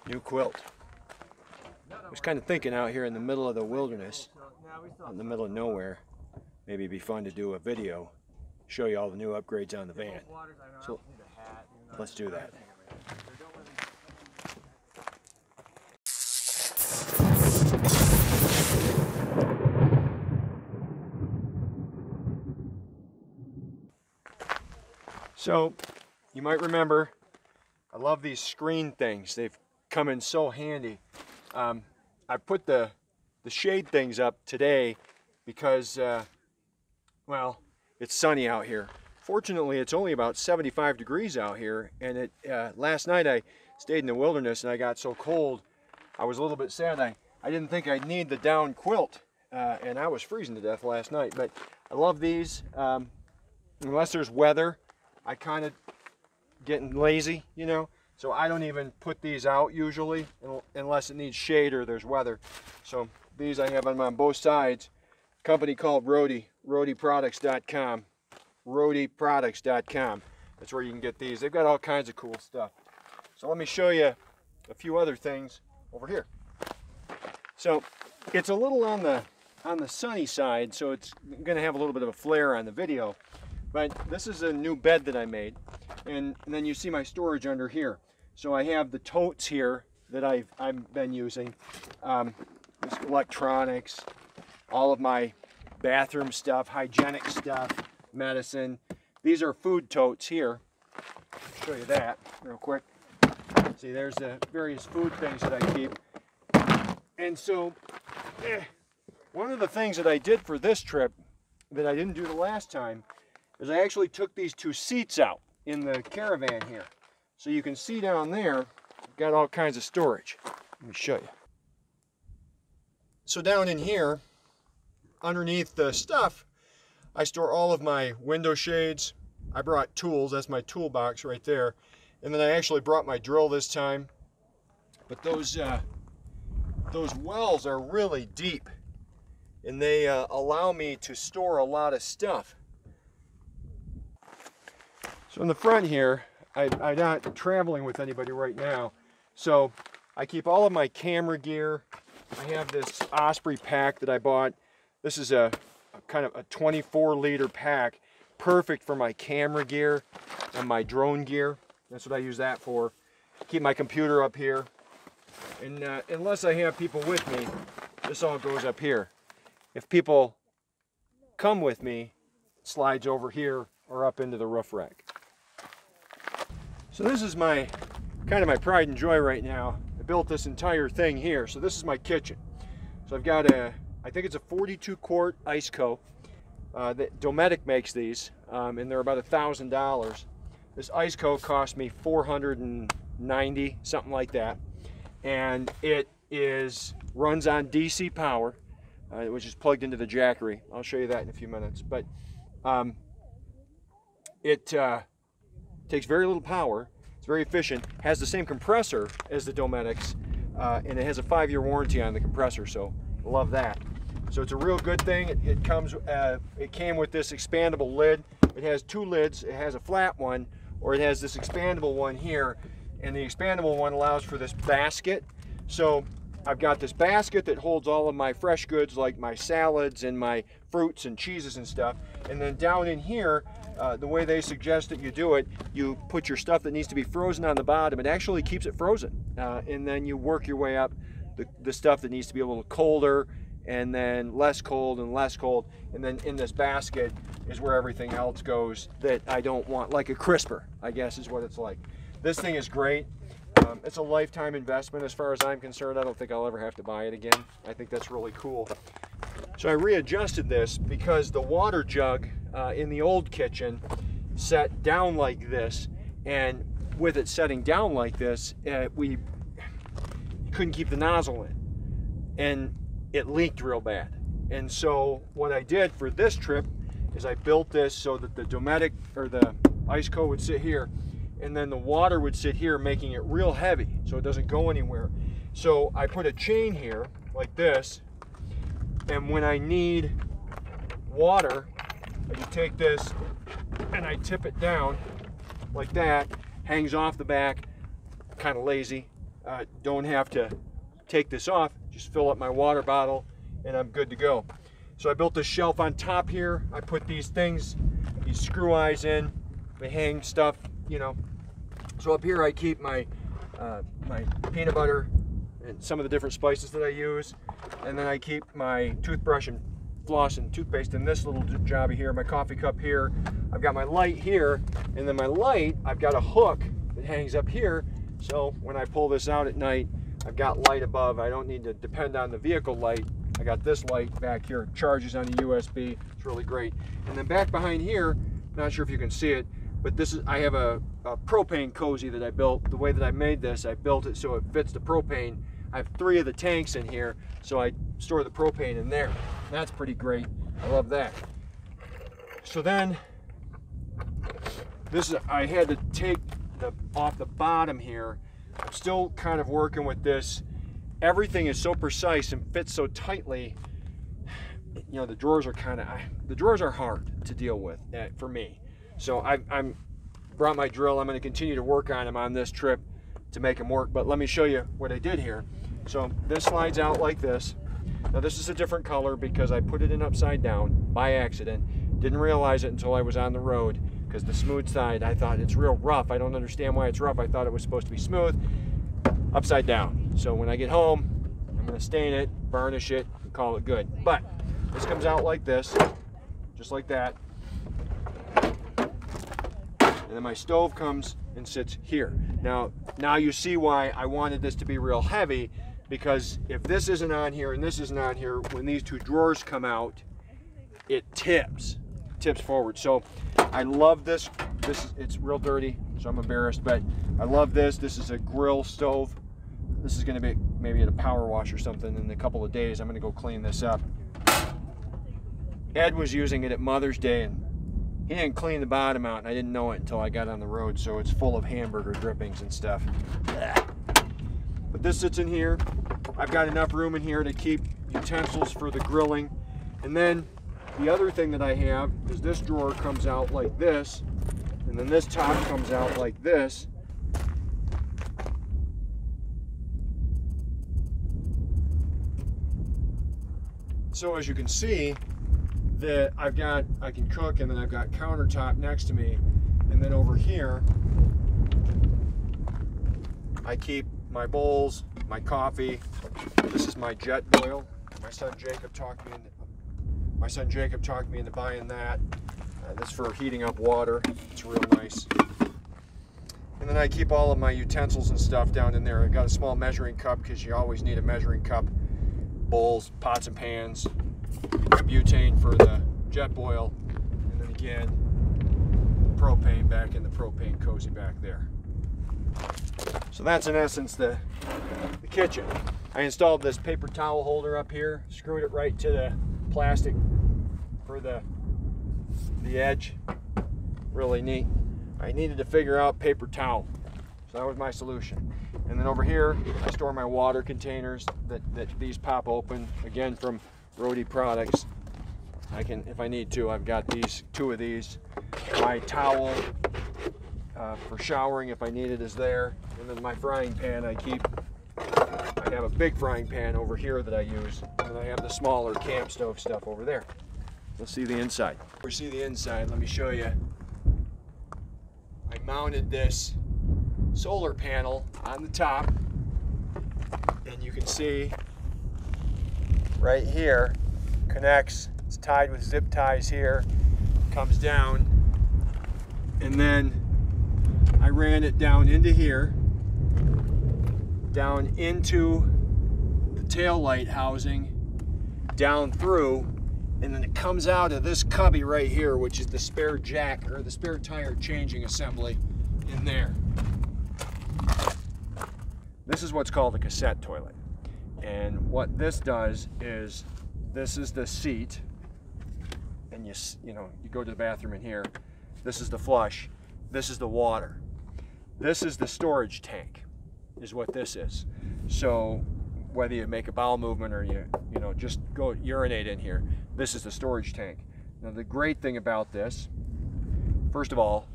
New quilt. I was kind of thinking out here in the middle of the wilderness, in the middle of nowhere, maybe it'd be fun to do a video, show you all the new upgrades on the van. So let's do that. So you might remember, I love these screen things. They've come in so handy. I put the shade things up today because, well, it's sunny out here. Fortunately, it's only about 75 degrees out here, and last night I stayed in the wilderness and I got so cold, I was a little bit sad. I didn't think I'd need the down quilt, and I was freezing to death last night. But I love these. Unless there's weather, I kind of getting lazy, you know. So I don't even put these out usually unless it needs shade or there's weather. So these I have them on both sides. Company called Roadie, roadieproducts.com. roadieproducts.com. That's where you can get these. They've got all kinds of cool stuff. So let me show you a few other things over here. So it's a little on the sunny side, so it's going to have a little bit of a flare on the video. But this is a new bed that I made, and then you see my storage under here. So I have the totes here that I've been using, this electronics, all of my bathroom stuff, hygienic stuff, medicine. These are food totes here. I'll show you that real quick. See, there's the various food things that I keep. And so, one of the things that I did for this trip that I didn't do the last time is I actually took these two seats out in the Caravan here. So you can see down there, I've got all kinds of storage. Let me show you. So down in here, underneath the stuff, I store all of my window shades. I brought tools, that's my toolbox right there. And then I actually brought my drill this time. But those wells are really deep, and they allow me to store a lot of stuff. So in the front here, I'm not traveling with anybody right now, so I keep all of my camera gear. I have this Osprey pack that I bought. This is a kind of a 24-liter pack, perfect for my camera gear and my drone gear. That's what I use that for. Keep my computer up here, and unless I have people with me, this all goes up here. If people come with me, it slides over here or up into the roof rack. So this is my kind of my pride and joy right now. I built this entire thing here. So this is my kitchen. So I've got I think it's a 42 quart Iceco. Dometic makes these, and they're about $1,000. This Iceco cost me $490, something like that. And it runs on DC power, which is plugged into the Jackery. I'll show you that in a few minutes. But it takes very little power. It's very efficient. Has the same compressor as the Dometics, and it has a 5-year warranty on the compressor. So love that. So it's a real good thing. It came with this expandable lid. It has two lids. It has a flat one, or it has this expandable one here. And the expandable one allows for this basket. So I've got this basket that holds all of my fresh goods, like my salads and my fruits and cheeses and stuff. And then down in here, the way they suggest that you do it, you put your stuff that needs to be frozen on the bottom. It actually keeps it frozen. And then you work your way up the stuff that needs to be a little colder, and then less cold and less cold. And then in this basket is where everything else goes that I don't want, like a crisper, I guess is what it's like. This thing is great. It's a lifetime investment as far as I'm concerned. I don't think I'll ever have to buy it again. I think that's really cool. So I readjusted this because the water jug in the old kitchen set down like this, and with it setting down like this, we couldn't keep the nozzle in, and it leaked real bad. And so what I did for this trip is I built this so that the Dometic, or the Iceco, would sit here, and then the water would sit here, making it real heavy so it doesn't go anywhere. So I put a chain here like this, and when I need water, I just take this and I tip it down like that. Hangs off the back. Kind of lazy. don't have to take this off, just fill up my water bottle and I'm good to go. So I built this shelf on top here. I put these things, these screw eyes in, they hang stuff, you know. So up here I keep my my peanut butter and some of the different spices that I use, and then I keep my toothbrush and floss and toothpaste in this little jobby here, my coffee cup here. I've got my light here, and then my light, I've got a hook that hangs up here, so when I pull this out at night, I've got light above. I don't need to depend on the vehicle light. I got this light back here, it charges on a USB. It's really great. And then back behind here, not sure if you can see it, but this is, I have a propane cozy that I built. The way that I made this, I built it so it fits the propane. I have 3 of the tanks in here, so I store the propane in there. That's pretty great. I love that. So then, this is, I had to take off the bottom here. I'm still kind of working with this. Everything is so precise and fits so tightly. You know, the drawers are the drawers are hard to deal with for me. So I'm brought my drill. I'm going to continue to work on them on this trip to make them work. But let me show you what I did here. So this slides out like this. Now this is a different color because I put it in upside down by accident. Didn't realize it until I was on the road, because the smooth side, I thought it's real rough. I don't understand why it's rough. I thought it was supposed to be smooth. Upside down. So when I get home, I'm going to stain it, varnish it, and call it good. But this comes out like this, just like that. And then my stove comes and sits here. Now you see why I wanted this to be real heavy, because if this isn't on here and this isn't on here, when these 2 drawers come out, it tips forward. So I love this. It's real dirty, so I'm embarrassed, but I love this. This is a grill stove. This is going to be maybe at a power wash or something in a couple of days. I'm going to go clean this up. Ed was using it at Mother's Day, and he didn't clean the bottom out, and I didn't know it until I got on the road, so it's full of hamburger drippings and stuff. But this sits in here. I've got enough room in here to keep utensils for the grilling. And then the other thing that I have is this drawer comes out like this, and then this top comes out like this. So as you can see, that I can cook, and then I've got countertop next to me, and then over here I keep my bowls, my coffee. This is my jet boil. My son Jacob talked me into buying that. That's for heating up water. It's real nice. And then I keep all of my utensils and stuff down in there. I've got a small measuring cup because you always need a measuring cup. Bowls, pots and pans, butane for the jet boil, and then again propane back in the propane cozy back there. So that's in essence the kitchen. I installed this paper towel holder up here, screwed it right to the plastic for the edge. Really neat. I needed to figure out paper towel, so that was my solution. And then over here I store my water containers that these pop open, again from Roadie Products. I can, if I need to, I've got these 2 of these. My towel for showering if I need it is there. And then my frying pan I have a big frying pan over here that I use, and I have the smaller camp stove stuff over there. Let's see the inside. We see the inside, let me show you. I mounted this solar panel on the top, and you can see right here connects. It's tied with zip ties here, comes down, and then I ran it down into here, down into the tail light housing, down through, and then it comes out of this cubby right here, which is the spare jack or the spare tire changing assembly in there. This is what's called a cassette toilet, and what this does is, this is the seat, and you go to the bathroom in here. This is the flush. This is the water. This is the storage tank, is what this is. So whether you make a bowel movement or you just go urinate in here, this is the storage tank. Now the great thing about this, first of all,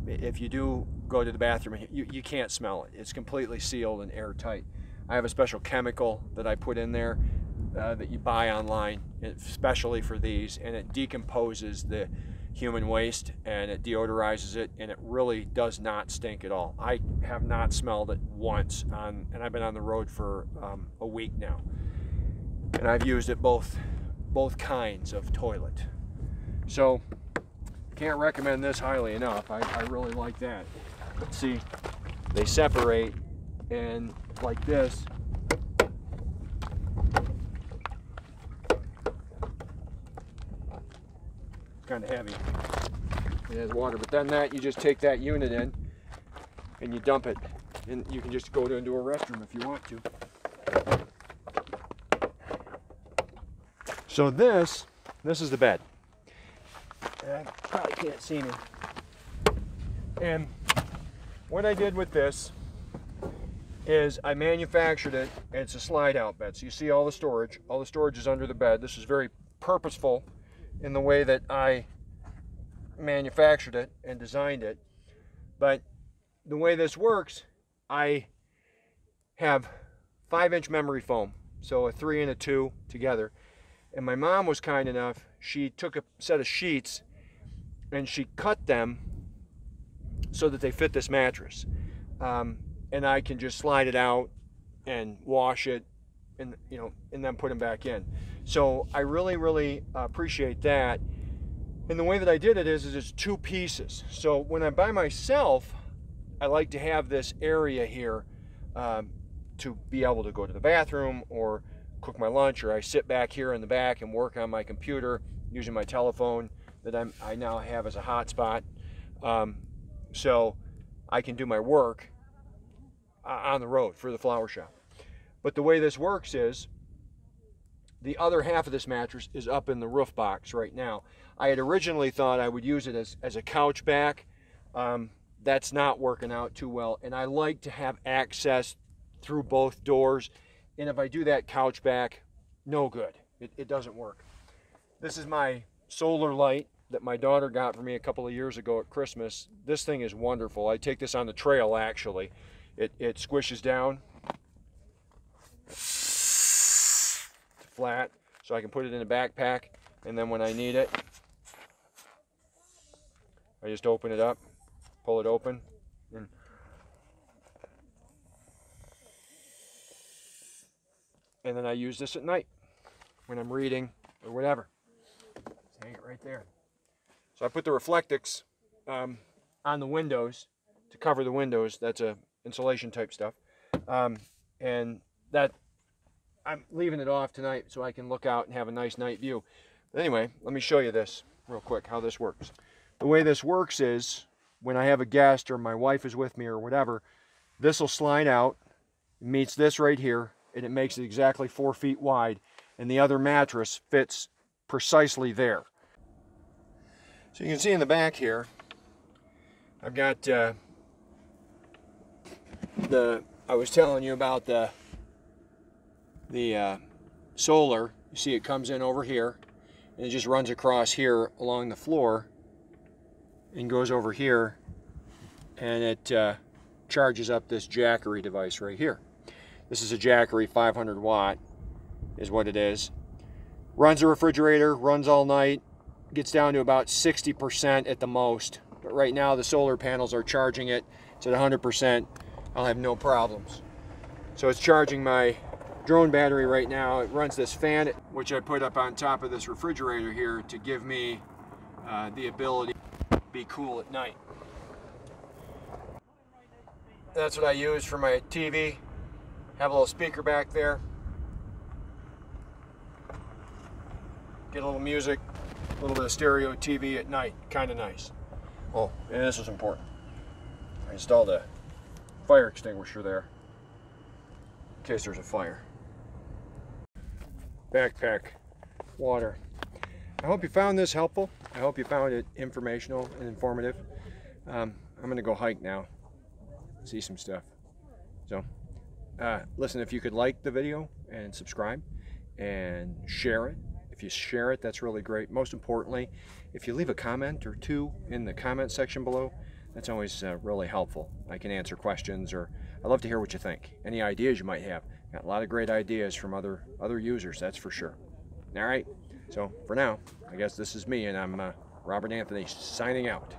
if you do go to the bathroom, you can't smell it. It's completely sealed and airtight. I have a special chemical that I put in there that you buy online, especially for these, and it decomposes the human waste and it deodorizes it, and it really does not stink at all. I have not smelled it once, and I've been on the road for a week now, and I've used it both kinds of toilet. So can't recommend this highly enough. I really like that. But see, they separate, and like this, kind of heavy. It has water, but then that you just take that unit in and you dump it, and you can just go into a restroom if you want to. So this is the bed. You probably can't see me. And what I did with this is I manufactured it, and it's a slide out bed. So you see all the storage is under the bed. This is very purposeful in the way that I manufactured it and designed it. But the way this works, I have 5-inch memory foam, so a 3 and a 2 together. And my mom was kind enough, she took a set of sheets and she cut them so that they fit this mattress. And I can just slide it out and wash it, and and then put them back in. So I really appreciate that. And the way that I did it is it's 2 pieces. So when I'm by myself, I like to have this area here to be able to go to the bathroom or cook my lunch, or I sit back here in the back and work on my computer using my telephone that I now have as a hotspot. So I can do my work on the road for the flower shop. But the way this works is the other half of this mattress is up in the roof box right now. I had originally thought I would use it as a couch back. That's not working out too well, and I like to have access through both doors. And if I do that couch back, no good. It doesn't work. This is my solar light that my daughter got for me a couple of years ago at Christmas. This thing is wonderful. I take this on the trail, actually. It squishes down flat, so I can put it in a backpack, and then when I need it, I just open it up, pull it open, and then I use this at night when I'm reading or whatever. Just hang it right there. So I put the Reflectix on the windows to cover the windows. That's a insulation type stuff, and that I'm leaving it off tonight so I can look out and have a nice night view. But anyway, let me show you this real quick, how this works. The way this works is when I have a guest or my wife is with me or whatever, this will slide out, meets this right here, and it makes it exactly 4 feet wide, and the other mattress fits precisely there. So you can see in the back here, I've got I was telling you about the solar. You see it comes in over here, and it just runs across here along the floor and goes over here, and it charges up this Jackery device right here. This is a Jackery 500 watt is what it is. Runs a refrigerator, runs all night, gets down to about 60% at the most. But right now the solar panels are charging it. It's at 100%. I'll have no problems. So it's charging my drone battery right now. It runs this fan, which I put up on top of this refrigerator here to give me the ability to be cool at night. That's what I use for my TV. Have a little speaker back there. Get a little music, a little bit of stereo TV at night. Kind of nice. Oh, and this is important. I installed a fire extinguisher there in case there's a fire. Backpack, water. I hope you found this helpful. I hope you found it informational and informative. I'm going to go hike now, see some stuff. So, listen, if you could like the video and subscribe and share it. If you share it, that's really great. Most importantly, if you leave a comment or two in the comment section below, That's always really helpful. I can answer questions, or I'd love to hear what you think. Any ideas you might have. Got a lot of great ideas from other users, that's for sure. All right, so for now, I guess this is me, and I'm Robert Anthony signing out.